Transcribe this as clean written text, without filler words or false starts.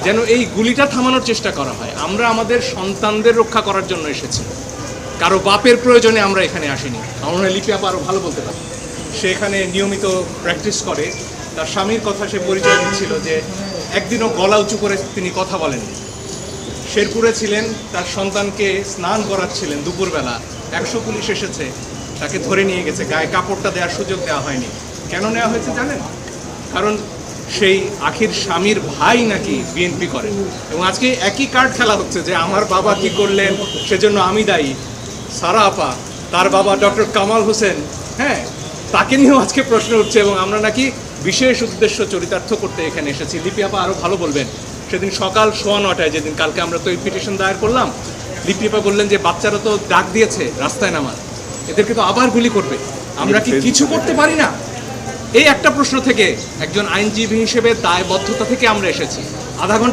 যেন এই গুলিটা থামানোর চেষ্টা করা হয়। আমরা আমাদের সন্তানদের রক্ষা করার জন্য এসেছি, কারো বাপের প্রয়োজনে আমরা এখানে আসিনি। আমরা লিপি আপা আরও ভালো বলতে পারি। সে এখানে নিয়মিত প্র্যাকটিস করে। তার স্বামীর কথা সে পরিচয় দিচ্ছিল যে একদিনও গলা উঁচু করে তিনি কথা বলেননি। শেরপুরে ছিলেন, তার সন্তানকে স্নান করাচ্ছিলেন দুপুরবেলা, 100 পুলিশ এসেছে, তাকে ধরে নিয়ে গেছে, গায়ে কাপড়টা দেওয়ার সুযোগ দেওয়া হয়নি। কেন নেওয়া হয়েছে জানেন? কারণ সেই আখির স্বামীর ভাই নাকি বিএনপি করেন, এবং আজকে একই কার্ড খেলা হচ্ছে যে আমার বাবা কি করলেন সেজন্য আমি দায়ী। সারা আপা, তার বাবা ডক্টর কামাল হোসেন, হ্যাঁ, তাকে নিয়েও আজকে প্রশ্ন উঠছে, এবং আমরা নাকি বিশেষ উদ্দেশ্য চরিতার্থ করতে এখানে এসেছি। লিপি আপা আরও ভালো বলবেন। সেদিন সকাল 9:15 যেদিন কালকে আমরা তো এই পিটিশন দায়ের করলাম, লিপি আপা বললেন যে বাচ্চারা তো ডাক দিয়েছে রাস্তায় নামার, এদেরকে তো আবার গুলি করবে, আমরা কি কিছু করতে পারি না? এই একটা প্রশ্ন থেকে একজন আইনজীবী হিসেবে দায়বদ্ধতা থেকে আমরা এসেছি। আধা ঘন্টা